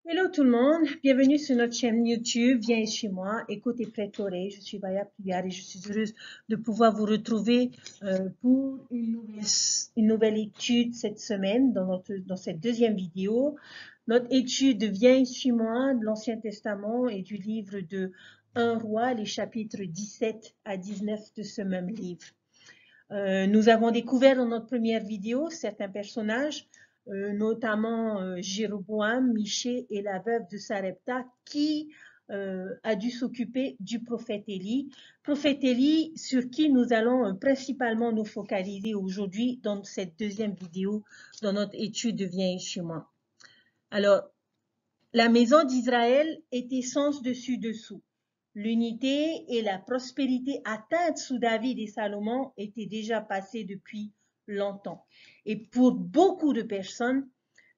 Hello tout le monde, bienvenue sur notre chaîne YouTube Viens chez moi, écoute et prête l'oreille. Je suis Vaya Priar et je suis heureuse de pouvoir vous retrouver pour une nouvelle étude cette semaine dans cette deuxième vidéo. Notre étude de Viens chez moi de l'Ancien Testament et du livre de 1 Roi, les chapitres 17 à 19 de ce même livre. Nous avons découvert dans notre première vidéo certains personnages, notamment Jéroboam, Michée et la veuve de Sarepta, qui a dû s'occuper du prophète Élie. Prophète Élie sur qui nous allons principalement nous focaliser aujourd'hui dans cette deuxième vidéo, dans notre étude de Viens chez moi. Alors, la maison d'Israël était sens dessus-dessous. L'unité et la prospérité atteintes sous David et Salomon étaient déjà passées depuis longtemps. Et pour beaucoup de personnes,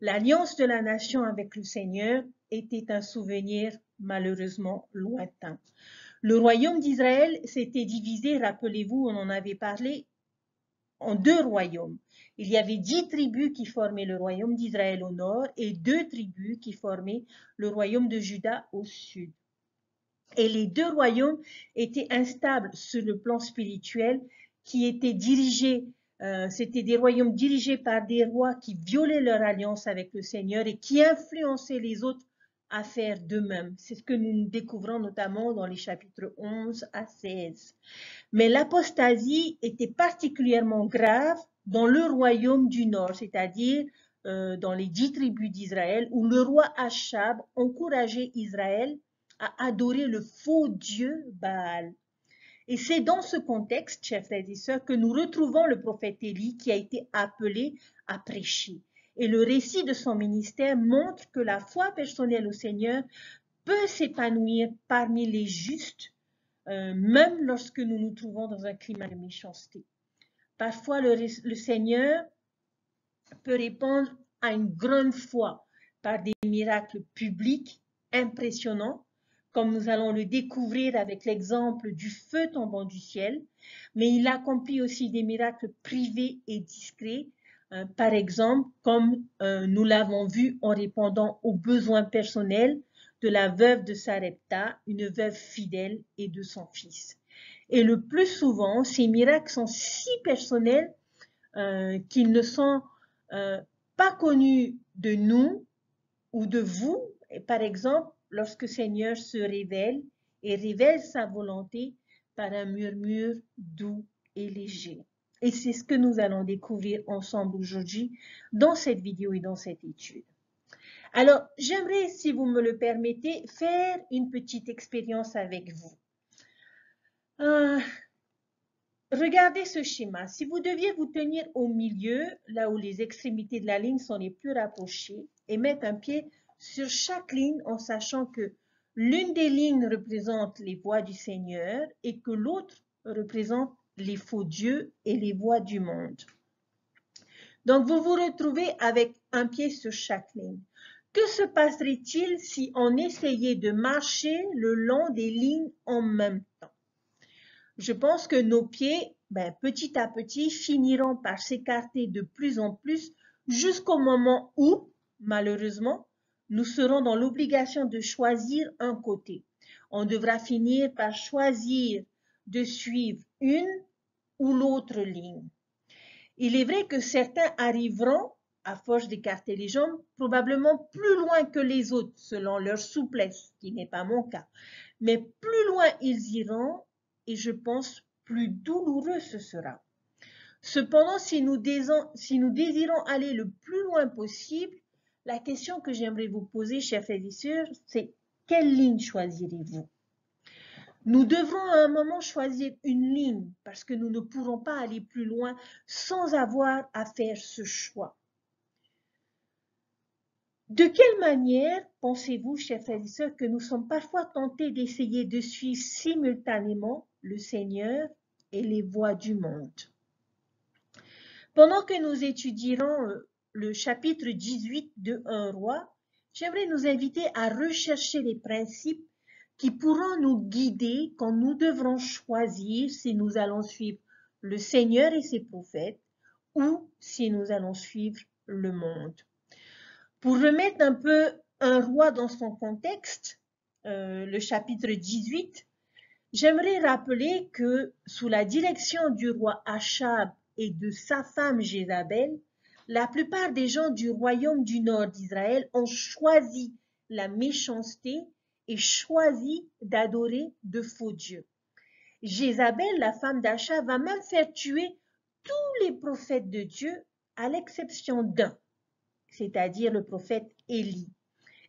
l'alliance de la nation avec le Seigneur était un souvenir malheureusement lointain. Le royaume d'Israël s'était divisé, rappelez-vous, on en avait parlé, en deux royaumes. Il y avait 10 tribus qui formaient le royaume d'Israël au nord et 2 tribus qui formaient le royaume de Juda au sud. Et les deux royaumes étaient instables sur le plan spirituel, qui étaient dirigés, c'était des royaumes dirigés par des rois qui violaient leur alliance avec le Seigneur et qui influençaient les autres à faire d'eux-mêmes. C'est ce que nous découvrons notamment dans les chapitres 11 à 16. Mais l'apostasie était particulièrement grave dans le royaume du nord, c'est-à-dire dans les 10 tribus d'Israël, où le roi Achab encourageait Israël à adorer le faux Dieu Baal. Et c'est dans ce contexte, chers frères et sœurs, que nous retrouvons le prophète Élie qui a été appelé à prêcher. Et le récit de son ministère montre que la foi personnelle au Seigneur peut s'épanouir parmi les justes, même lorsque nous nous trouvons dans un climat de méchanceté. Parfois, le Seigneur peut répondre à une grande foi par des miracles publics impressionnants, comme nous allons le découvrir avec l'exemple du feu tombant du ciel, mais il accomplit aussi des miracles privés et discrets, par exemple, comme nous l'avons vu en répondant aux besoins personnels de la veuve de Sarepta, une veuve fidèle, et de son fils. Et le plus souvent, ces miracles sont si personnels qu'ils ne sont pas connus de nous ou de vous. Et par exemple, lorsque le Seigneur se révèle et révèle sa volonté par un murmure doux et léger. Et c'est ce que nous allons découvrir ensemble aujourd'hui dans cette vidéo et dans cette étude. Alors, j'aimerais, si vous me le permettez, faire une petite expérience avec vous. Regardez ce schéma. Si vous deviez vous tenir au milieu, là où les extrémités de la ligne sont les plus rapprochées, et mettre un pied sur chaque ligne en sachant que l'une des lignes représente les voies du Seigneur et que l'autre représente les faux dieux et les voies du monde. Donc, vous vous retrouvez avec un pied sur chaque ligne. Que se passerait-il si on essayait de marcher le long des lignes en même temps? Je pense que nos pieds, petit à petit, finiront par s'écarter de plus en plus jusqu'au moment où, malheureusement, nous serons dans l'obligation de choisir un côté. On devra finir par choisir de suivre une ou l'autre ligne. Il est vrai que certains arriveront, à force d'écarter les jambes, probablement plus loin que les autres, selon leur souplesse, ce qui n'est pas mon cas. Mais plus loin ils iront, et je pense plus douloureux ce sera. Cependant, si nous désirons aller le plus loin possible, la question que j'aimerais vous poser, chers frères et sœurs, c'est quelle ligne choisirez-vous? Nous devrons à un moment choisir une ligne parce que nous ne pourrons pas aller plus loin sans avoir à faire ce choix. De quelle manière pensez-vous, chers frères et sœurs, que nous sommes parfois tentés d'essayer de suivre simultanément le Seigneur et les voies du monde? Pendant que nous étudierons le chapitre 18 de 1 Roi, j'aimerais nous inviter à rechercher les principes qui pourront nous guider quand nous devrons choisir si nous allons suivre le Seigneur et ses prophètes ou si nous allons suivre le monde. Pour remettre un peu un roi dans son contexte, le chapitre 18, j'aimerais rappeler que sous la direction du roi Achab et de sa femme Jézabel, la plupart des gens du royaume du nord d'Israël ont choisi la méchanceté et choisi d'adorer de faux dieux. Jézabel, la femme d'Achab, va même faire tuer tous les prophètes de Dieu à l'exception d'un, c'est-à-dire le prophète Élie.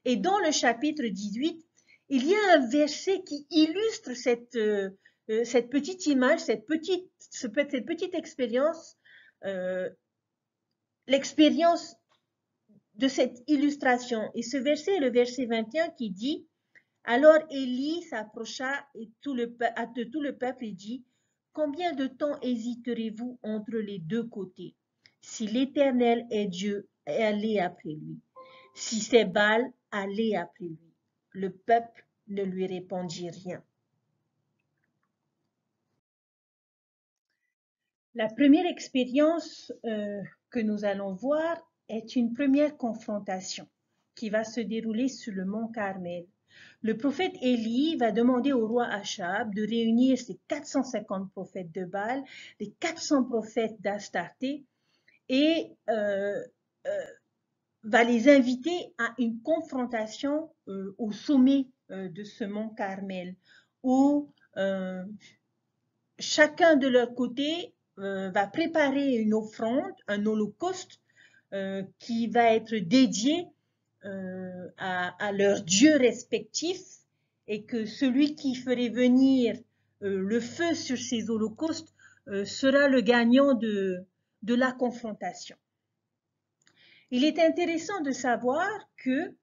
Et dans le chapitre 18, il y a un verset qui illustre cette petite image, cette petite expérience, l'expérience de cette illustration. Et ce verset est le verset 21 qui dit, « Alors Élie s'approcha de tout le peuple et dit, « Combien de temps hésiterez-vous entre les deux côtés? Si l'Éternel est Dieu, allez après lui. Si c'est Baal, allez après lui. » Le peuple ne lui répondit rien. La première expérience que nous allons voir est une première confrontation qui va se dérouler sur le mont Carmel. Le prophète Élie va demander au roi Achab de réunir ses 450 prophètes de Baal, les 400 prophètes d'Astarté et va les inviter à une confrontation au sommet de ce mont Carmel, où chacun de leur côté va préparer une offrande, un holocauste qui va être dédié à leurs dieux respectifs, et que celui qui ferait venir le feu sur ces holocaustes sera le gagnant de la confrontation. Il est intéressant de savoir que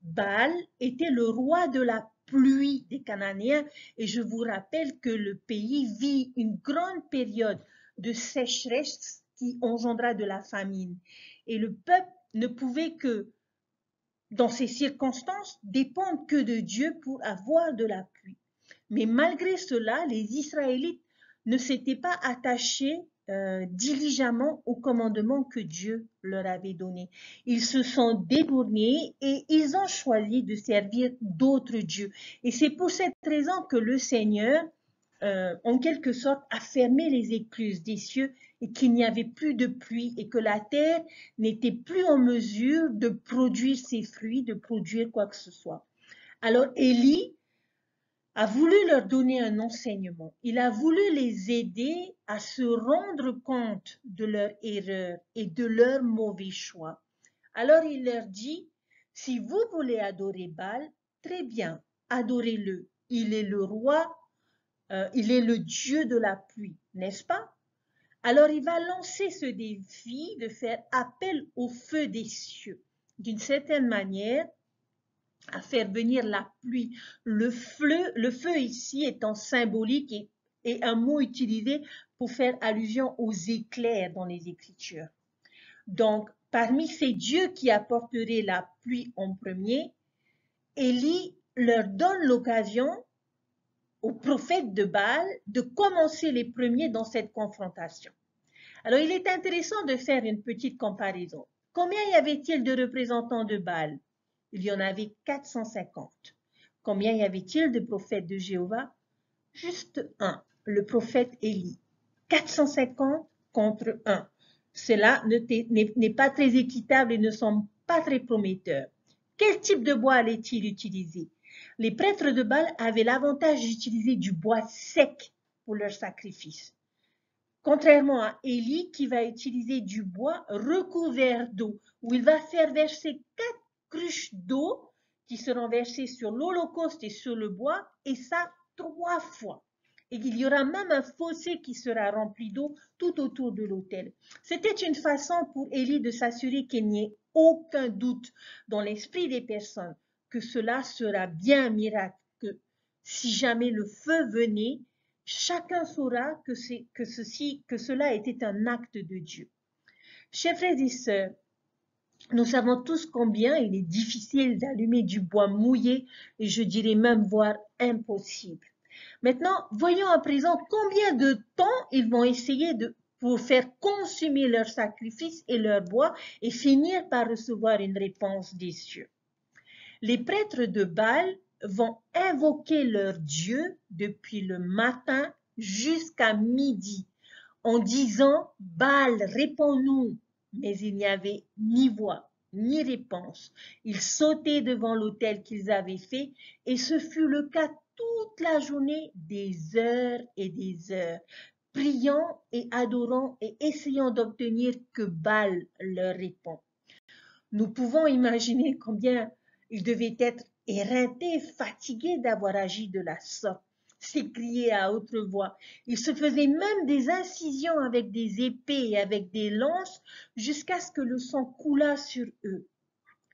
Baal était le roi de la pluie des Cananéens, et je vous rappelle que le pays vit une grande période de sécheresse qui engendra de la famine. Et le peuple ne pouvait que, dans ces circonstances, dépendre que de Dieu pour avoir de la pluie. Mais malgré cela, les Israélites ne s'étaient pas attachés diligemment au commandement que Dieu leur avait donné. Ils se sont détournés et ils ont choisi de servir d'autres dieux. Et c'est pour cette raison que le Seigneur, en quelque sorte, a fermé les écluses des cieux et qu'il n'y avait plus de pluie et que la terre n'était plus en mesure de produire ses fruits, de produire quoi que ce soit. Alors Élie a voulu leur donner un enseignement. Il a voulu les aider à se rendre compte de leur erreur et de leur mauvais choix. Alors il leur dit, si vous voulez adorer Baal, très bien, adorez-le. Il est le roi, il est le Dieu de la pluie, n'est-ce pas? Alors il va lancer ce défi de faire appel au feu des cieux. D'une certaine manière, à faire venir la pluie. Le feu ici étant symbolique et un mot utilisé pour faire allusion aux éclairs dans les Écritures. Donc, parmi ces dieux qui apporteraient la pluie en premier, Élie leur donne l'occasion aux prophètes de Baal de commencer les premiers dans cette confrontation. Alors, il est intéressant de faire une petite comparaison. Combien y avait-il de représentants de Baal? Il y en avait 450. Combien y avait-il de prophètes de Jéhovah? Juste un, le prophète Élie. 450 contre 1. Cela n'est pas très équitable et ne semble pas très prometteur. Quel type de bois allait-il utiliser? Les prêtres de Baal avaient l'avantage d'utiliser du bois sec pour leur sacrifice. Contrairement à Élie qui va utiliser du bois recouvert d'eau, où il va faire verser 4 cruches d'eau qui seront versées sur l'holocauste et sur le bois, et ça 3 fois. Et il y aura même un fossé qui sera rempli d'eau tout autour de l'autel. C'était une façon pour Élie de s'assurer qu'il n'y ait aucun doute dans l'esprit des personnes que cela sera bien un miracle, que si jamais le feu venait, chacun saura que cela était un acte de Dieu. Chers frères et sœurs, nous savons tous combien il est difficile d'allumer du bois mouillé et je dirais même voire impossible. Maintenant, voyons à présent combien de temps ils vont essayer pour faire consumer leur sacrifice et leur bois et finir par recevoir une réponse des cieux. Les prêtres de Baal vont invoquer leur Dieu depuis le matin jusqu'à midi en disant « Baal, réponds-nous ». Mais il n'y avait ni voix, ni réponse. Ils sautaient devant l'autel qu'ils avaient fait et ce fut le cas toute la journée, des heures et des heures, priant et adorant et essayant d'obtenir que Baal leur répond. Nous pouvons imaginer combien ils devaient être éreintés, fatigués d'avoir agi de la sorte, s'écrier à haute voix. Ils se faisaient même des incisions avec des épées et avec des lances jusqu'à ce que le sang coulât sur eux.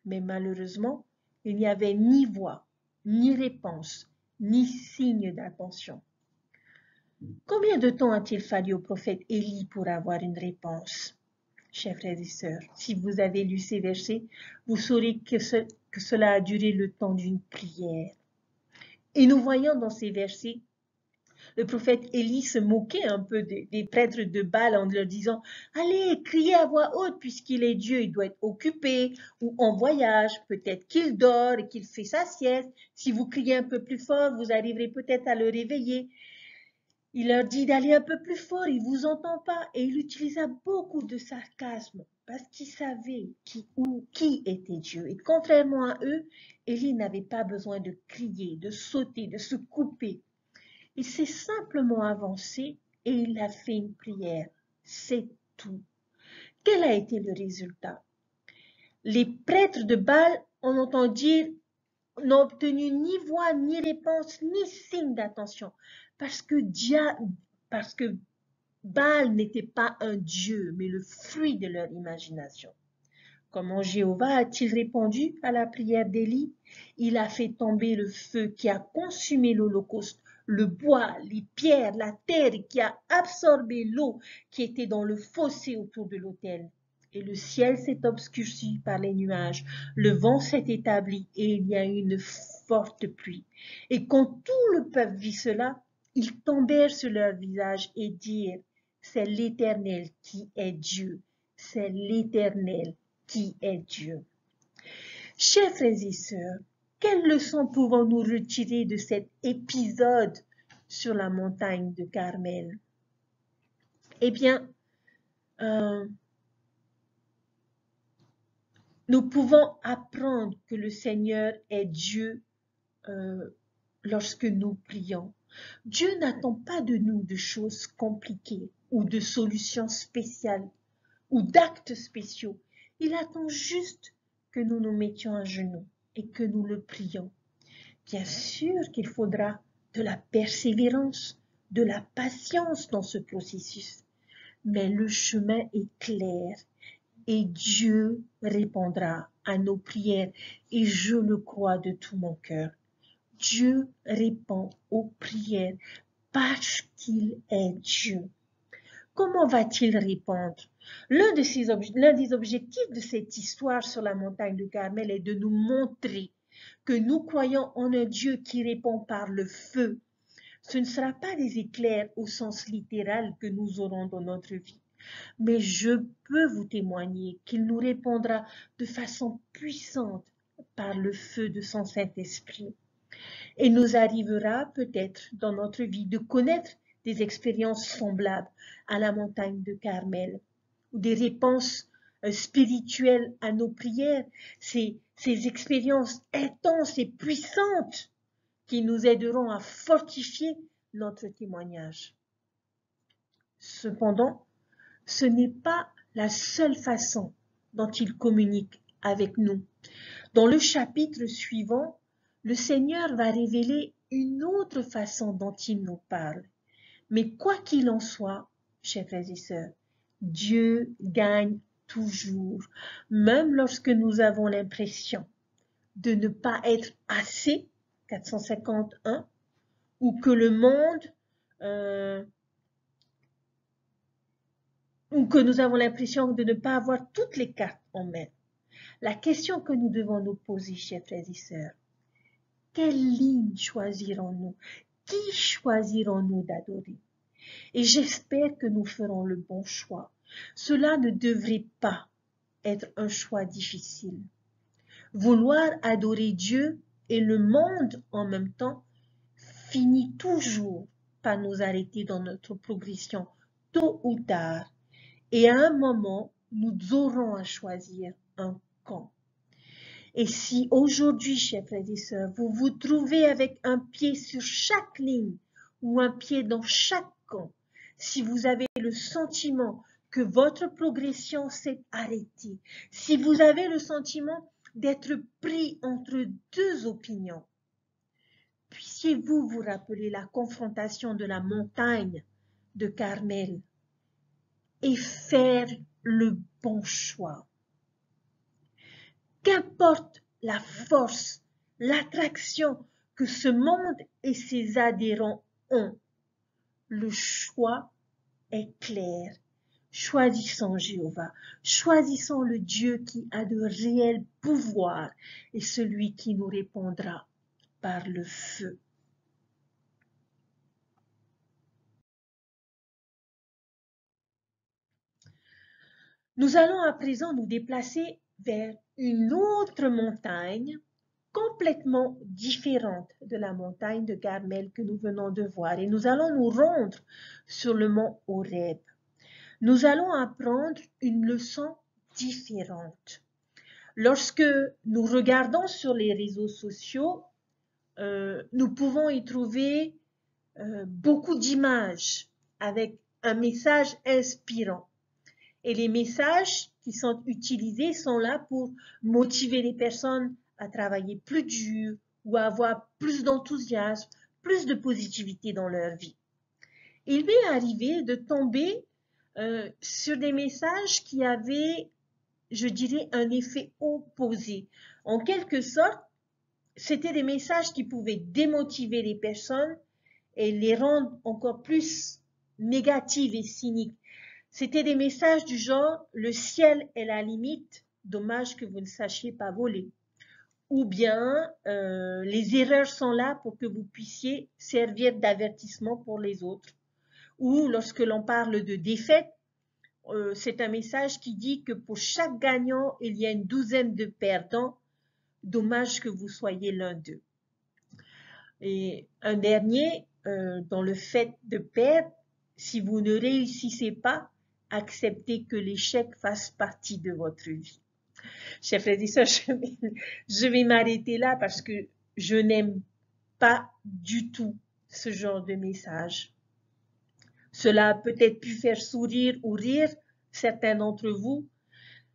Mais malheureusement, il n'y avait ni voix, ni réponse, ni signe d'attention. Combien de temps a-t-il fallu au prophète Élie pour avoir une réponse? Chers frères et sœurs, si vous avez lu ces versets, vous saurez que cela a duré le temps d'une prière. Et nous voyons dans ces versets, le prophète Élie se moquait un peu des prêtres de Baal en leur disant « Allez, criez à voix haute puisqu'il est Dieu, il doit être occupé ou en voyage, peut-être qu'il dort et qu'il fait sa sieste. Si vous criez un peu plus fort, vous arriverez peut-être à le réveiller. » Il leur dit d'aller un peu plus fort, il ne vous entend pas. Et il utilisa beaucoup de sarcasme parce qu'il savait qui était Dieu. Et contrairement à eux, Élie n'avait pas besoin de crier, de sauter, de se couper. Il s'est simplement avancé et il a fait une prière. C'est tout. Quel a été le résultat? Les prêtres de Baal, on entend dire, n'ont obtenu ni voix, ni réponse, ni signe d'attention. Parce que Baal n'était pas un dieu, mais le fruit de leur imagination. Comment Jéhovah a-t-il répondu à la prière d'Élie? Il a fait tomber le feu qui a consumé l'holocauste, le bois, les pierres, la terre et qui a absorbé l'eau qui était dans le fossé autour de l'autel. Et le ciel s'est obscurci par les nuages, le vent s'est établi et il y a eu une forte pluie. Et quand tout le peuple vit cela, ils tombèrent sur leur visage et dirent, c'est l'Éternel qui est Dieu, c'est l'Éternel qui est Dieu. Chers frères et sœurs, quelle leçon pouvons-nous retirer de cet épisode sur la montagne de Carmel? Eh bien, nous pouvons apprendre que le Seigneur est Dieu lorsque nous prions. Dieu n'attend pas de nous de choses compliquées ou de solutions spéciales ou d'actes spéciaux. Il attend juste que nous nous mettions à genoux et que nous le prions. Bien sûr qu'il faudra de la persévérance, de la patience dans ce processus, mais le chemin est clair et Dieu répondra à nos prières et je le crois de tout mon cœur. Dieu répond aux prières parce qu'il est Dieu. Comment va-t-il répondre? L'un des objectifs de cette histoire sur la montagne de Carmel est de nous montrer que nous croyons en un Dieu qui répond par le feu. Ce ne sera pas des éclairs au sens littéral que nous aurons dans notre vie, mais je peux vous témoigner qu'il nous répondra de façon puissante par le feu de son Saint-Esprit. Et nous arrivera peut-être dans notre vie de connaître des expériences semblables à la montagne de Carmel, ou des réponses spirituelles à nos prières, ces expériences intenses et puissantes qui nous aideront à fortifier notre témoignage. Cependant, ce n'est pas la seule façon dont il communique avec nous. Dans le chapitre suivant, le Seigneur va révéler une autre façon dont il nous parle. Mais quoi qu'il en soit, chers frères et sœurs, Dieu gagne toujours, même lorsque nous avons l'impression de ne pas être assez, 451, ou que le monde, ou que nous avons l'impression de ne pas avoir toutes les cartes en main. La question que nous devons nous poser, chers frères et sœurs, quelle ligne choisirons-nous? Qui choisirons-nous d'adorer? Et j'espère que nous ferons le bon choix. Cela ne devrait pas être un choix difficile. Vouloir adorer Dieu et le monde en même temps finit toujours par nous arrêter dans notre progression, tôt ou tard. Et à un moment, nous aurons à choisir un camp. Et si aujourd'hui, chers frères et sœurs, vous vous trouvez avec un pied sur chaque ligne ou un pied dans chaque camp, si vous avez le sentiment que votre progression s'est arrêtée, si vous avez le sentiment d'être pris entre deux opinions, puissiez-vous vous rappeler la confrontation de la montagne de Carmel et faire le bon choix. Qu'importe la force, l'attraction que ce monde et ses adhérents ont, le choix est clair. Choisissons Jéhovah, choisissons le Dieu qui a de réels pouvoirs et celui qui nous répondra par le feu. Nous allons à présent nous déplacer vers une autre montagne complètement différente de la montagne de Carmel que nous venons de voir. Et nous allons nous rendre sur le mont Horeb. Nous allons apprendre une leçon différente. Lorsque nous regardons sur les réseaux sociaux, nous pouvons y trouver beaucoup d'images avec un message inspirant. Et les messages qui sont utilisés sont là pour motiver les personnes à travailler plus dur ou à avoir plus d'enthousiasme, plus de positivité dans leur vie. Il m'est arrivé de tomber sur des messages qui avaient, je dirais, un effet opposé. En quelque sorte, c'était des messages qui pouvaient démotiver les personnes et les rendre encore plus négatives et cyniques. C'était des messages du genre « le ciel est la limite, dommage que vous ne sachiez pas voler ». Ou bien les erreurs sont là pour que vous puissiez servir d'avertissement pour les autres. Ou lorsque l'on parle de défaite, c'est un message qui dit que pour chaque gagnant, il y a une douzaine de perdants, dommage que vous soyez l'un d'eux. Et un dernier, dans le fait de perdre, si vous ne réussissez pas, acceptez que l'échec fasse partie de votre vie. Chers frères et sœurs, je vais m'arrêter là parce que je n'aime pas du tout ce genre de message. Cela a peut-être pu faire sourire ou rire certains d'entre vous,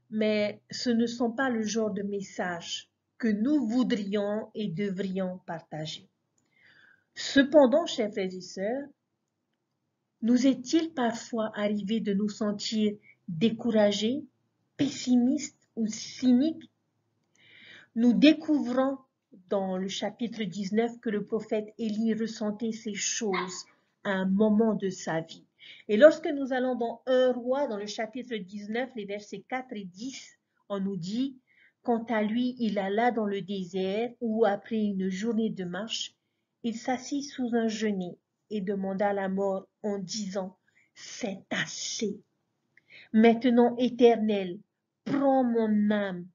mais ce ne sont pas le genre de messages que nous voudrions et devrions partager. Cependant, chers frères et sœurs, nous est-il parfois arrivé de nous sentir découragés, pessimistes ou cyniques? Nous découvrons dans le chapitre 19 que le prophète Élie ressentait ces choses à un moment de sa vie. Et lorsque nous allons dans 1 Roi, dans le chapitre 19, les versets 4 et 10, on nous dit « Quant à lui, il alla dans le désert où, après une journée de marche, il s'assit sous un genêt et demanda la mort en disant « C'est assez. Maintenant, Éternel, prends mon âme,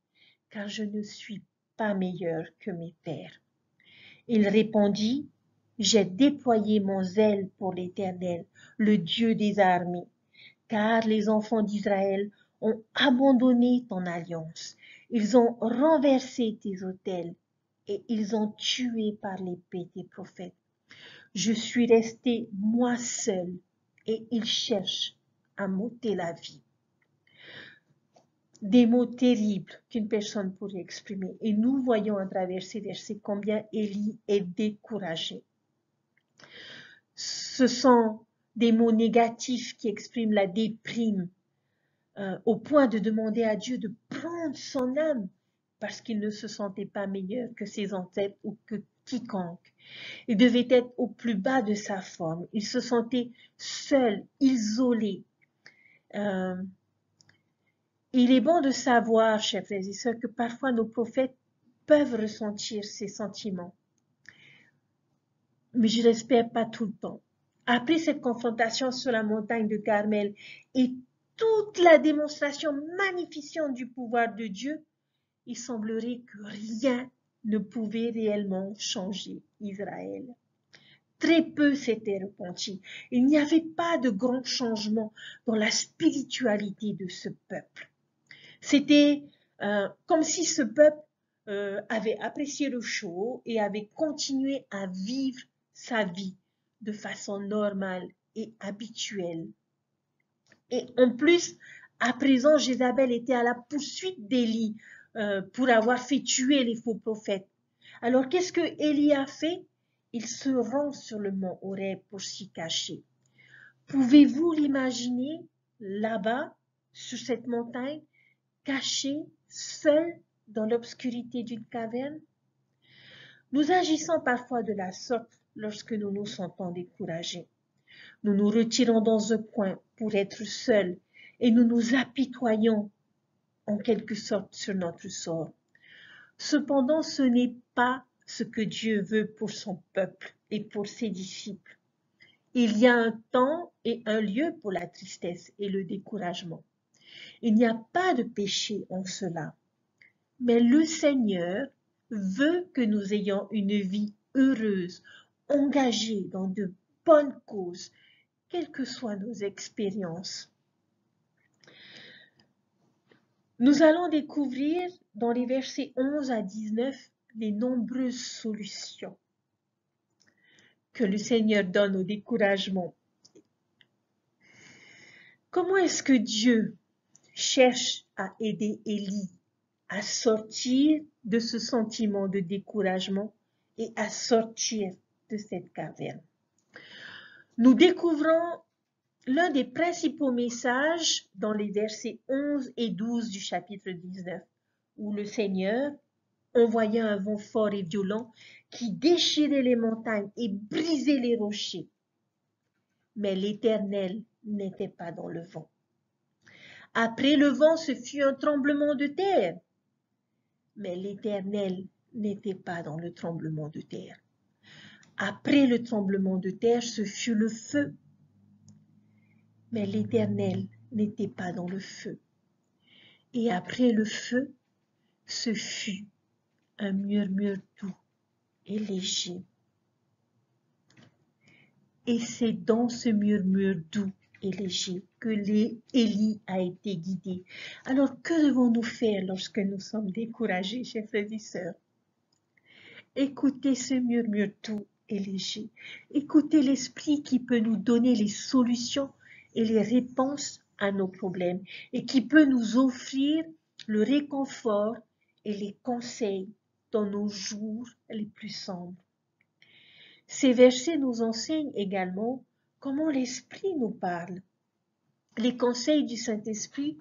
car je ne suis pas meilleur que mes pères. » Il répondit « J'ai déployé mon zèle pour l'Éternel, le Dieu des armées, car les enfants d'Israël ont abandonné ton alliance. Ils ont renversé tes autels et ils ont tué par l'épée tes prophètes. Je suis resté moi seul et ils cherchent à m'ôter la vie. » Des mots terribles qu'une personne pourrait exprimer. Et nous voyons à travers ces versets combien Élie est découragé. Ce sont des mots négatifs qui expriment la déprime, au point de demander à Dieu de prendre son âme parce qu'il ne se sentait pas meilleur que ses ancêtres ou que quiconque. Il devait être au plus bas de sa forme. Il se sentait seul, isolé. Il est bon de savoir, chers frères et sœurs, que parfois nos prophètes peuvent ressentir ces sentiments. Mais je l'espère pas tout le temps. Après cette confrontation sur la montagne de Carmel et toute la démonstration magnifique du pouvoir de Dieu, il semblerait que rien ne pouvait réellement changer Israël. Très peu s'étaient repentis. Il n'y avait pas de grand changement dans la spiritualité de ce peuple. C'était comme si ce peuple avait apprécié le show et avait continué à vivre sa vie de façon normale et habituelle. Et en plus, à présent, Jézabel était à la poursuite d'Élie pour avoir fait tuer les faux prophètes. Alors, qu'est-ce que Élie a fait? Il se rend sur le mont Horeb pour s'y cacher. Pouvez-vous l'imaginer là-bas, sur cette montagne, caché, seul, dans l'obscurité d'une caverne? Nous agissons parfois de la sorte lorsque nous nous sentons découragés. Nous nous retirons dans un coin pour être seuls et nous nous apitoyons en quelque sorte sur notre sort. Cependant, ce n'est pas ce que Dieu veut pour son peuple et pour ses disciples. Il y a un temps et un lieu pour la tristesse et le découragement. Il n'y a pas de péché en cela. Mais le Seigneur veut que nous ayons une vie heureuse, engagée dans de bonnes causes, quelles que soient nos expériences. Nous allons découvrir dans les versets 11 à 19 les nombreuses solutions que le Seigneur donne au découragement. Comment est-ce que Dieu cherche à aider Élie à sortir de ce sentiment de découragement et à sortir de cette caverne? Nous découvrons l'un des principaux messages dans les versets 11 et 12 du chapitre 19, où le Seigneur envoyait un vent fort et violent qui déchirait les montagnes et brisait les rochers. Mais l'Éternel n'était pas dans le vent. Après le vent, ce fut un tremblement de terre. Mais l'Éternel n'était pas dans le tremblement de terre. Après le tremblement de terre, ce fut le feu. Mais l'Éternel n'était pas dans le feu. Et après le feu, ce fut un murmure doux et léger. Et c'est dans ce murmure doux et léger que Élie a été guidé. Alors, que devons-nous faire lorsque nous sommes découragés, chers frères et sœurs? Écoutez ce murmure doux et léger. Écoutez l'Esprit qui peut nous donner les solutions et les réponses à nos problèmes et qui peut nous offrir le réconfort et les conseils dans nos jours les plus sombres. Ces versets nous enseignent également comment l'Esprit nous parle. Les conseils du Saint-Esprit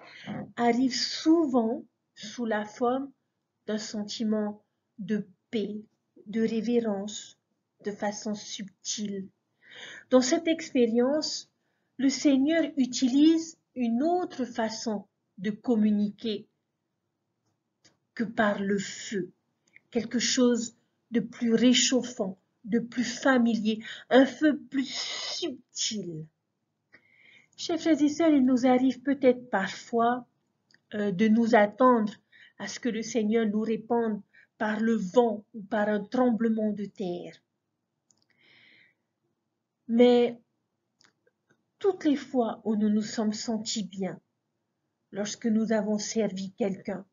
arrivent souvent sous la forme d'un sentiment de paix, de révérence, de façon subtile. Dans cette expérience, le Seigneur utilise une autre façon de communiquer que par le feu, quelque chose de plus réchauffant, de plus familier, un feu plus subtil. Chers frères et sœurs, il nous arrive peut-être parfois de nous attendre à ce que le Seigneur nous réponde par le vent ou par un tremblement de terre. Mais toutes les fois où nous nous sommes sentis bien, lorsque nous avons servi quelqu'un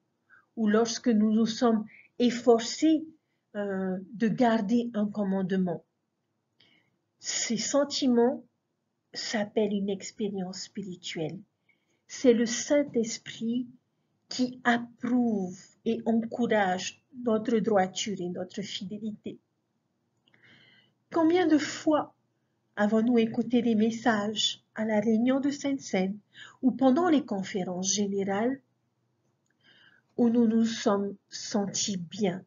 ou lorsque nous nous sommes efforcés de garder un commandement, ces sentiments s'appellent une expérience spirituelle. C'est le Saint-Esprit qui approuve et encourage notre droiture et notre fidélité. Combien de fois avons-nous écouté des messages à la réunion de Sainte-Seine ou pendant les conférences générales où nous nous sommes sentis bien,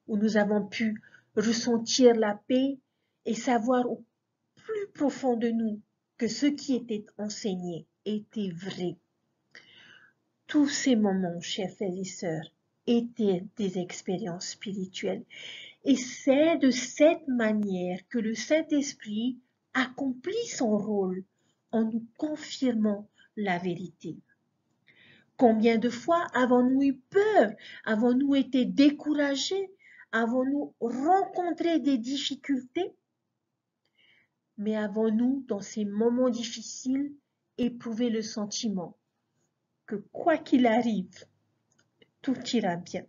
où nous avons pu ressentir la paix et savoir au plus profond de nous que ce qui était enseigné était vrai. Tous ces moments, chers frères et sœurs, étaient des expériences spirituelles. Et c'est de cette manière que le Saint-Esprit accomplit son rôle en nous confirmant la vérité. Combien de fois avons-nous eu peur? Avons-nous été découragés? Avons-nous rencontré des difficultés? Mais avons-nous, dans ces moments difficiles, éprouvé le sentiment que quoi qu'il arrive, tout ira bien?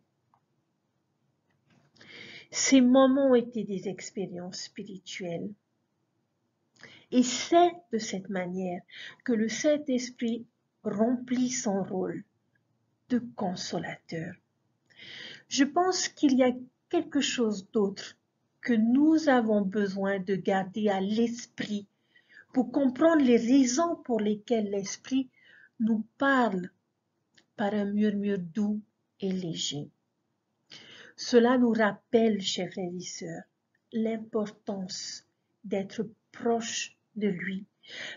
Ces moments ont été des expériences spirituelles. Et c'est de cette manière que le Saint-Esprit remplit son rôle de consolateur. Je pense qu'il y a quelque chose d'autre que nous avons besoin de garder à l'esprit pour comprendre les raisons pour lesquelles l'Esprit nous parle par un murmure doux et léger. Cela nous rappelle, chers frères et sœurs, l'importance d'être proche de lui,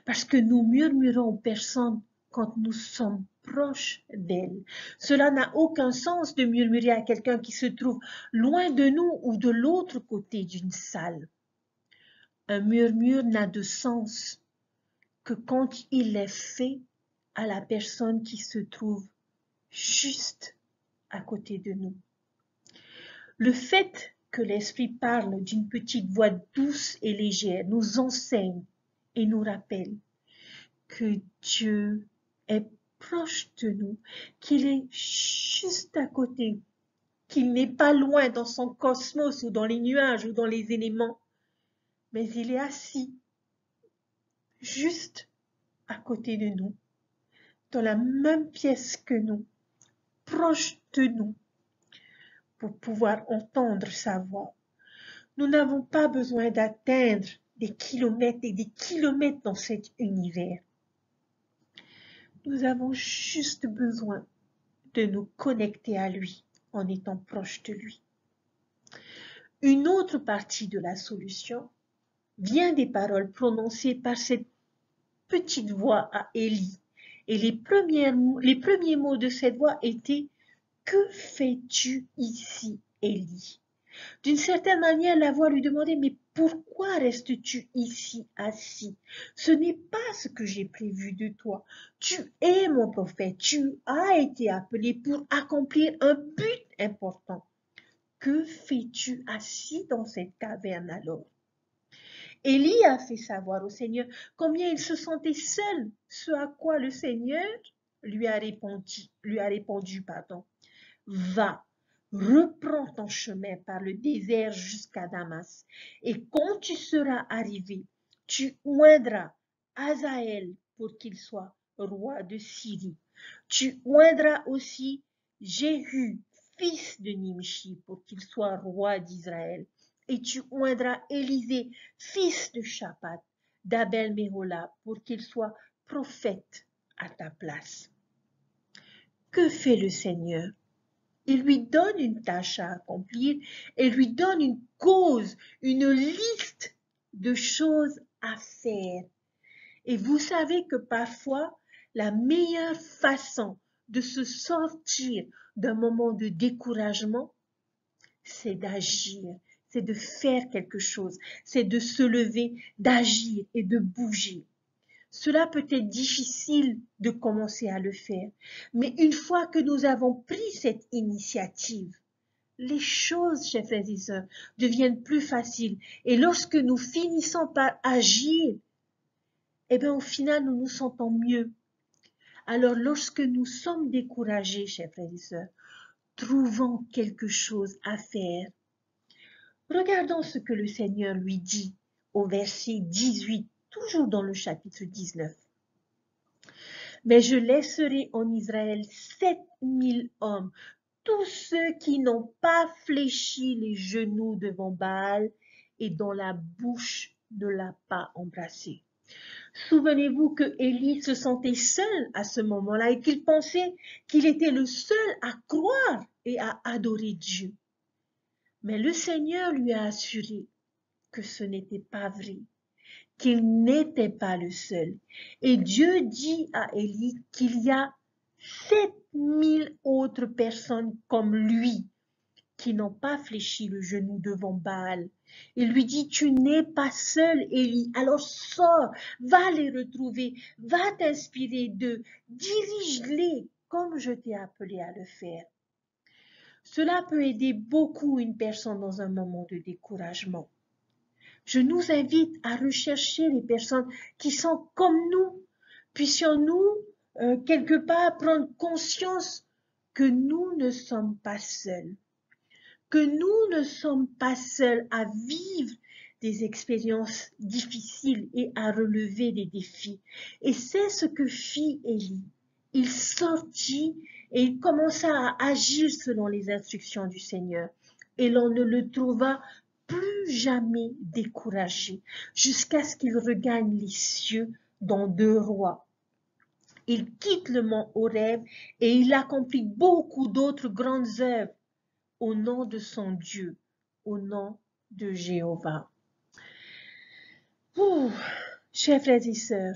parce que nous murmurons aux personnes quand nous sommes proches d'elles. Cela n'a aucun sens de murmurer à quelqu'un qui se trouve loin de nous ou de l'autre côté d'une salle. Un murmure n'a de sens que quand il est fait à la personne qui se trouve juste à côté de nous. Le fait que l'Esprit parle d'une petite voix douce et légère nous enseigne et nous rappelle que Dieu est proche de nous, qu'il est juste à côté, qu'il n'est pas loin dans son cosmos ou dans les nuages ou dans les éléments, mais il est assis juste à côté de nous, dans la même pièce que nous, proche de nous, pour pouvoir entendre sa voix. Nous n'avons pas besoin d'atteindre des kilomètres et des kilomètres dans cet univers. Nous avons juste besoin de nous connecter à lui en étant proche de lui. Une autre partie de la solution vient des paroles prononcées par cette petite voix à Élie. Et les premiers mots de cette voix étaient « Que fais-tu ici, Élie ?» D'une certaine manière, la voix lui demandait « Mais pourquoi restes-tu ici assis? Ce n'est pas ce que j'ai prévu de toi. Tu es mon prophète, tu as été appelé pour accomplir un but important. Que fais-tu assis dans cette caverne alors ?» Élie a fait savoir au Seigneur combien il se sentait seul, ce à quoi le Seigneur lui a répondu, Va, reprends ton chemin par le désert jusqu'à Damas, et quand tu seras arrivé, tu oindras Hazaël pour qu'il soit roi de Syrie. Tu oindras aussi Jéhu, fils de Nimshi, pour qu'il soit roi d'Israël. Et tu oindras Élisée, fils de Shaphat, d'Abel-Méhola, pour qu'il soit prophète à ta place. Que fait le Seigneur? Il lui donne une tâche à accomplir et lui donne une cause, une liste de choses à faire. Et vous savez que parfois, la meilleure façon de se sortir d'un moment de découragement, c'est d'agir, c'est de faire quelque chose, c'est de se lever, d'agir et de bouger. Cela peut être difficile de commencer à le faire, mais une fois que nous avons pris cette initiative, les choses, chers frères et sœurs, deviennent plus faciles. Et lorsque nous finissons par agir, eh bien, au final, nous nous sentons mieux. Alors, lorsque nous sommes découragés, chers frères et sœurs, trouvons quelque chose à faire. Regardons ce que le Seigneur lui dit au verset 18, toujours dans le chapitre 19. Mais je laisserai en Israël 7000 hommes, tous ceux qui n'ont pas fléchi les genoux devant Baal et dont la bouche ne l'a pas embrassé. Souvenez-vous que Élie se sentait seul à ce moment-là et qu'il pensait qu'il était le seul à croire et à adorer Dieu. Mais le Seigneur lui a assuré que ce n'était pas vrai, qu'il n'était pas le seul. Et Dieu dit à Élie qu'il y a 7000 autres personnes comme lui qui n'ont pas fléchi le genou devant Baal. Il lui dit, tu n'es pas seul, Élie, alors sors, va les retrouver, va t'inspirer d'eux, dirige-les comme je t'ai appelé à le faire. Cela peut aider beaucoup une personne dans un moment de découragement. Je nous invite à rechercher les personnes qui sont comme nous. Puissions-nous, quelque part, prendre conscience que nous ne sommes pas seuls, que nous ne sommes pas seuls à vivre des expériences difficiles et à relever des défis. Et c'est ce que fit Élie. Il sortit et il commença à agir selon les instructions du Seigneur. Et l'on ne le trouva plus jamais découragé, jusqu'à ce qu'il regagne les cieux dans 2 Rois. Il quitte le mont Horeb et il accomplit beaucoup d'autres grandes œuvres au nom de son Dieu, au nom de Jéhovah. Ouh, chers frères et sœurs,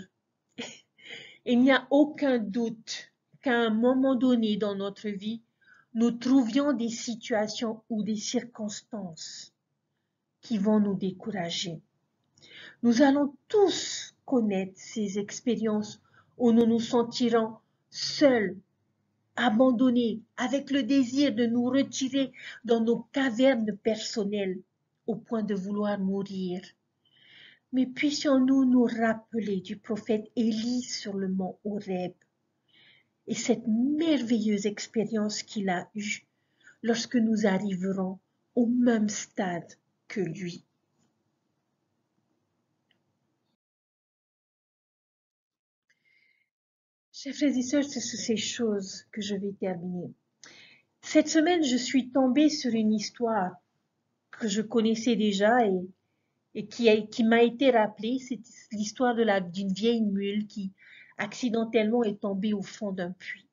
il n'y a aucun doute qu'à un moment donné dans notre vie, nous trouvions des situations ou des circonstances qui vont nous décourager. Nous allons tous connaître ces expériences où nous nous sentirons seuls, abandonnés, avec le désir de nous retirer dans nos cavernes personnelles au point de vouloir mourir. Mais puissions-nous nous rappeler du prophète Élie sur le mont Horeb et cette merveilleuse expérience qu'il a eue lorsque nous arriverons au même stade que lui. Chers frères et sœurs, c'est sur ces choses que je vais terminer. Cette semaine, je suis tombée sur une histoire que je connaissais déjà et qui m'a été rappelée. C'est l'histoire d'une vieille mule qui accidentellement est tombée au fond d'un puits.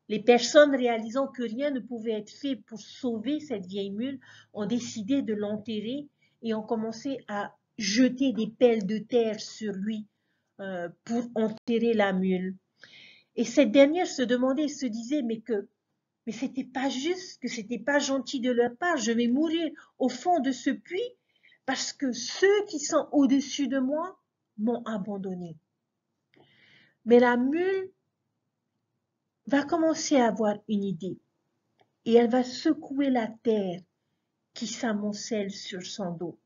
Les personnes réalisant que rien ne pouvait être fait pour sauver cette vieille mule ont décidé de l'enterrer et ont commencé à jeter des pelles de terre sur lui pour enterrer la mule. Et cette dernière se demandait, se disait, mais c'était pas juste, que c'était pas gentil de leur part, je vais mourir au fond de ce puits parce que ceux qui sont au-dessus de moi m'ont abandonné. Mais la mule va commencer à avoir une idée et elle va secouer la terre qui s'amoncelle sur son dos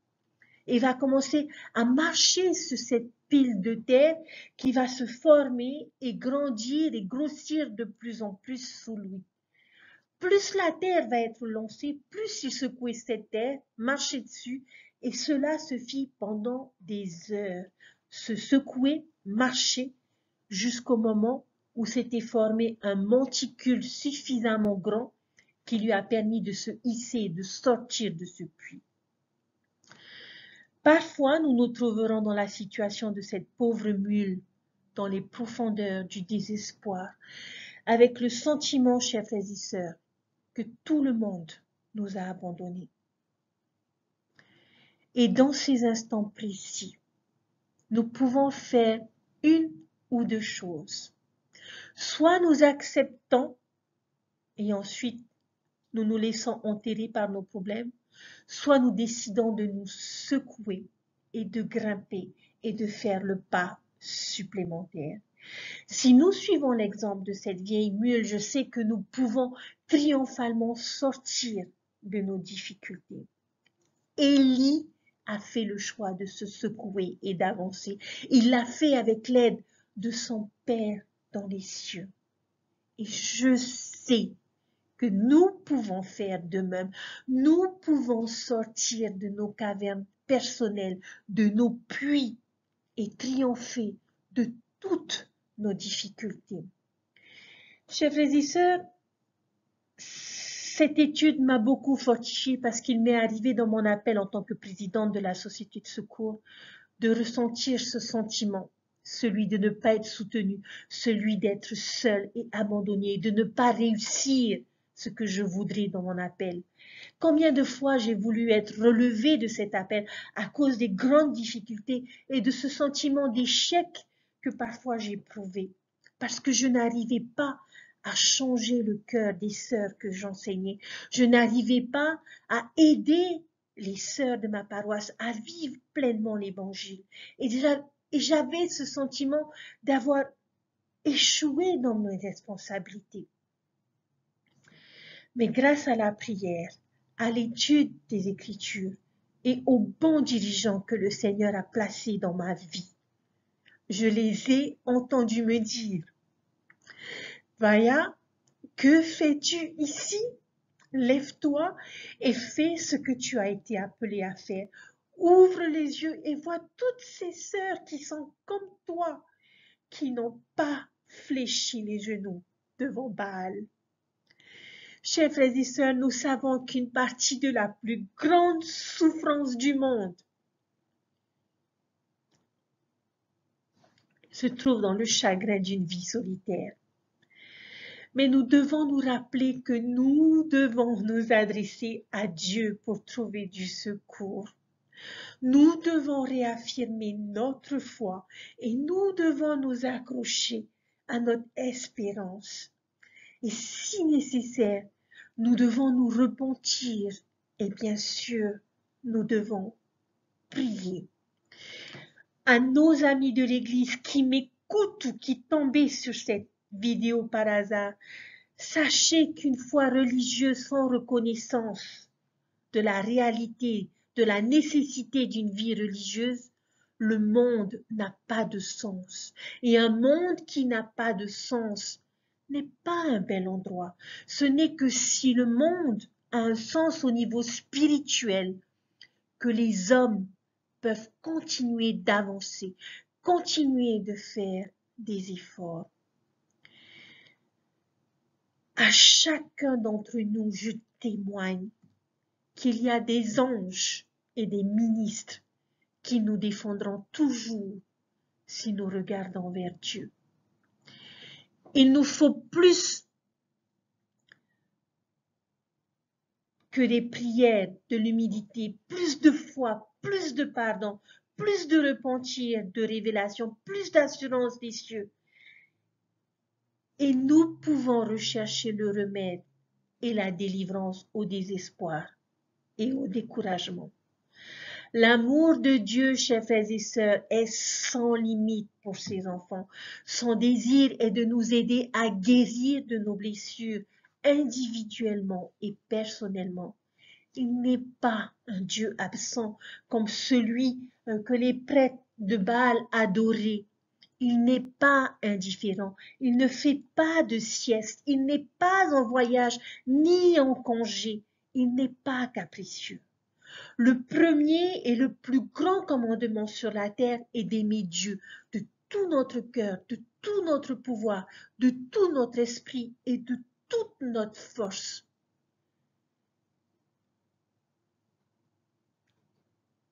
et va commencer à marcher sur cette pile de terre qui va se former et grandir et grossir de plus en plus sous lui. Plus la terre va être lancée, plus il secouait cette terre, marchait dessus, et cela se fit pendant des heures. Se secouer, marcher, jusqu'au moment où s'était formé un monticule suffisamment grand qui lui a permis de se hisser et de sortir de ce puits. Parfois, nous nous trouverons dans la situation de cette pauvre mule, dans les profondeurs du désespoir, avec le sentiment, chers frères et sœurs, que tout le monde nous a abandonnés. Et dans ces instants précis, nous pouvons faire une ou deux choses. Soit nous acceptons et ensuite nous nous laissons enterrer par nos problèmes, soit nous décidons de nous secouer et de grimper et de faire le pas supplémentaire. Si nous suivons l'exemple de cette vieille mule, je sais que nous pouvons triomphalement sortir de nos difficultés. Élie a fait le choix de se secouer et d'avancer. Il l'a fait avec l'aide de son Père dans les cieux. Et je sais que nous pouvons faire de même. Nous pouvons sortir de nos cavernes personnelles, de nos puits et triompher de toutes nos difficultés. Chers frères et sœurs, cette étude m'a beaucoup fortifiée parce qu'il m'est arrivé dans mon appel en tant que présidente de la Société de secours de ressentir ce sentiment, celui de ne pas être soutenu, celui d'être seul et abandonné, de ne pas réussir ce que je voudrais dans mon appel. Combien de fois j'ai voulu être relevée de cet appel à cause des grandes difficultés et de ce sentiment d'échec que parfois j'éprouvais, parce que je n'arrivais pas à changer le cœur des sœurs que j'enseignais. Je n'arrivais pas à aider les sœurs de ma paroisse à vivre pleinement l'évangile. Et j'avais ce sentiment d'avoir échoué dans mes responsabilités. Mais grâce à la prière, à l'étude des Écritures et aux bons dirigeants que le Seigneur a placés dans ma vie, je les ai entendus me dire, Vaya, que fais-tu ici? Lève-toi et fais ce que tu as été appelé à faire. Ouvre les yeux et vois toutes ces sœurs qui sont comme toi, qui n'ont pas fléchi les genoux devant Baal. Chers frères et sœurs, nous savons qu'une partie de la plus grande souffrance du monde se trouve dans le chagrin d'une vie solitaire. Mais nous devons nous rappeler que nous devons nous adresser à Dieu pour trouver du secours. Nous devons réaffirmer notre foi et nous devons nous accrocher à notre espérance. Et si nécessaire, nous devons nous repentir et bien sûr, nous devons prier. À nos amis de l'Église qui m'écoutent ou qui tombaient sur cette vidéo par hasard, sachez qu'une foi religieuse sans reconnaissance de la réalité, de la nécessité d'une vie religieuse, le monde n'a pas de sens. Et un monde qui n'a pas de sens n'est pas un bel endroit. Ce n'est que si le monde a un sens au niveau spirituel que les hommes peuvent continuer d'avancer, continuer de faire des efforts. À chacun d'entre nous, je témoigne qu'il y a des anges et des ministres qui nous défendront toujours si nous regardons vers Dieu. Il nous faut plus que des prières, de l'humilité, plus de foi, plus de pardon, plus de repentir, de révélation, plus d'assurance des cieux. Et nous pouvons rechercher le remède et la délivrance au désespoir et au découragement. L'amour de Dieu, chers frères et sœurs, est sans limite pour ses enfants. Son désir est de nous aider à guérir de nos blessures individuellement et personnellement. Il n'est pas un Dieu absent comme celui que les prêtres de Baal adoraient. Il n'est pas indifférent, il ne fait pas de sieste, il n'est pas en voyage ni en congé, il n'est pas capricieux. Le premier et le plus grand commandement sur la terre est d'aimer Dieu de tout notre cœur, de tout notre pouvoir, de tout notre esprit et de toute notre force.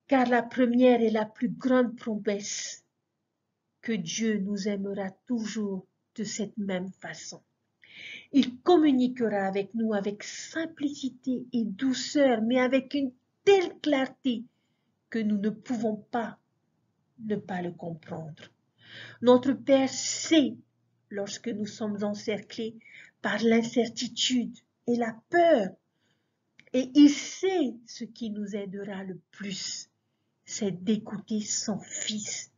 Car la première est la plus grande promesse, que Dieu nous aimera toujours de cette même façon. Il communiquera avec nous avec simplicité et douceur, mais avec une telle clarté que nous ne pouvons pas ne pas le comprendre. Notre Père sait, lorsque nous sommes encerclés par l'incertitude et la peur, et il sait ce qui nous aidera le plus, c'est d'écouter son Fils.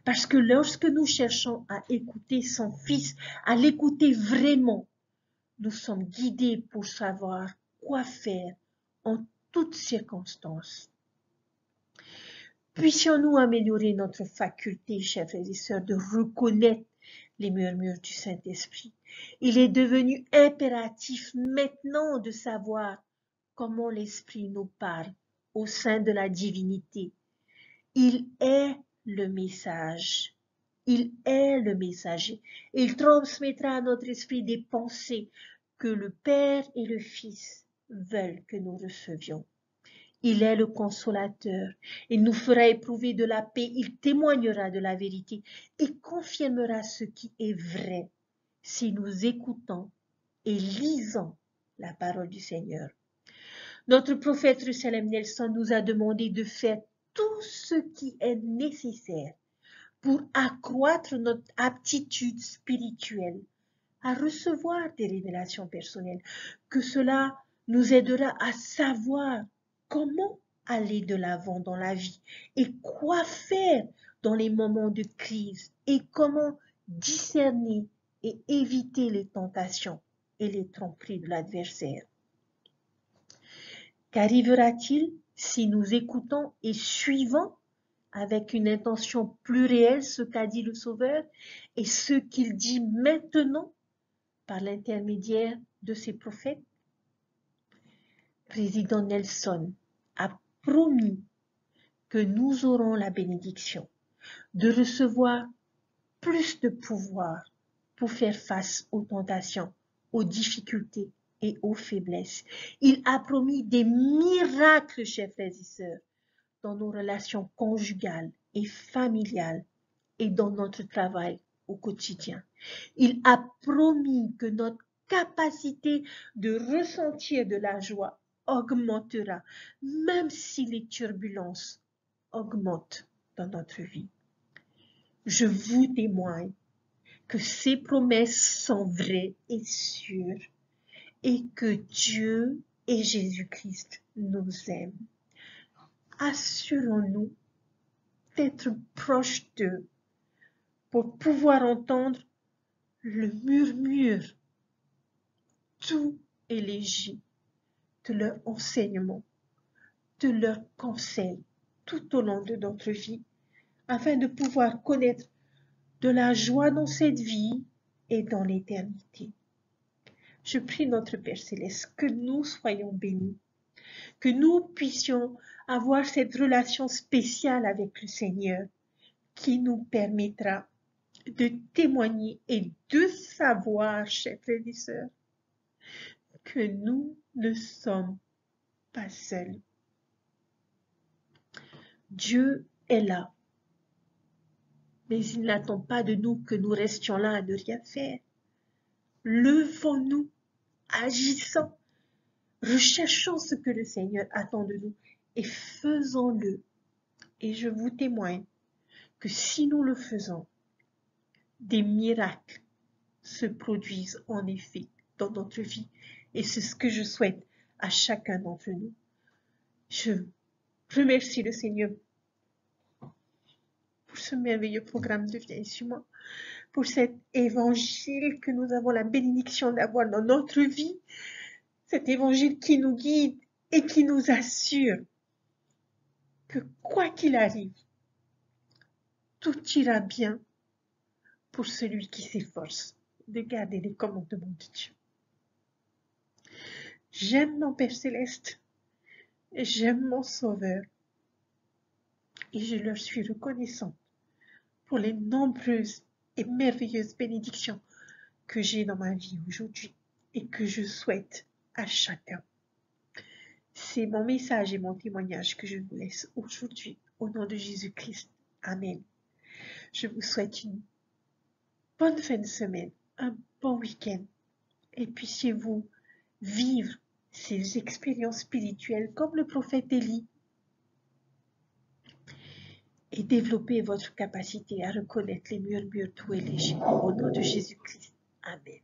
Parce que lorsque nous cherchons à écouter son Fils, à l'écouter vraiment, nous sommes guidés pour savoir quoi faire en toutes circonstances. Puissions-nous améliorer notre faculté, chers frères et sœurs, de reconnaître les murmures du Saint-Esprit. Il est devenu impératif maintenant de savoir comment l'Esprit nous parle au sein de la divinité. Il est le message. Il est le messager. Il transmettra à notre esprit des pensées que le Père et le Fils veulent que nous recevions. Il est le consolateur. Il nous fera éprouver de la paix. Il témoignera de la vérité et confirmera ce qui est vrai si nous écoutons et lisons la parole du Seigneur. Notre prophète Russell Nelson nous a demandé de faire tout ce qui est nécessaire pour accroître notre aptitude spirituelle à recevoir des révélations personnelles, que cela nous aidera à savoir comment aller de l'avant dans la vie et quoi faire dans les moments de crise et comment discerner et éviter les tentations et les tromperies de l'adversaire. Qu'arrivera-t-il si nous écoutons et suivons avec une intention plus réelle ce qu'a dit le Sauveur et ce qu'il dit maintenant par l'intermédiaire de ses prophètes? Président Nelson a promis que nous aurons la bénédiction de recevoir plus de pouvoir pour faire face aux tentations, aux difficultés et aux faiblesses. Il a promis des miracles, chers frères et sœurs, dans nos relations conjugales et familiales et dans notre travail au quotidien. Il a promis que notre capacité de ressentir de la joie augmentera, même si les turbulences augmentent dans notre vie. Je vous témoigne que ces promesses sont vraies et sûres et que Dieu et Jésus-Christ nous aiment. Assurons-nous d'être proches d'eux pour pouvoir entendre le murmure doux et léger de leur enseignement, de leurs conseils tout au long de notre vie, afin de pouvoir connaître de la joie dans cette vie et dans l'éternité. Je prie notre Père Céleste que nous soyons bénis, que nous puissions avoir cette relation spéciale avec le Seigneur qui nous permettra de témoigner et de savoir, chers frères et sœurs, que nous ne sommes pas seuls. Dieu est là, mais il n'attend pas de nous que nous restions là à ne rien faire. Levons-nous, agissons, recherchons ce que le Seigneur attend de nous et faisons-le. Et je vous témoigne que si nous le faisons, des miracles se produisent en effet dans notre vie. Et c'est ce que je souhaite à chacun d'entre nous. Je remercie le Seigneur pour ce merveilleux programme de Viens sur moi, pour cet évangile que nous avons la bénédiction d'avoir dans notre vie, cet évangile qui nous guide et qui nous assure que quoi qu'il arrive, tout ira bien pour celui qui s'efforce de garder les commandements de Dieu. J'aime mon Père Céleste, j'aime mon Sauveur et je leur suis reconnaissante pour les nombreuses et merveilleuses bénédictions que j'ai dans ma vie aujourd'hui et que je souhaite à chacun. C'est mon message et mon témoignage que je vous laisse aujourd'hui au nom de Jésus-Christ. Amen. Je vous souhaite une bonne fin de semaine, un bon week-end et puissiez-vous vivre ces expériences spirituelles comme le prophète Élie et développer votre capacité à reconnaître les murmures doux et légers au nom de Jésus-Christ. Amen.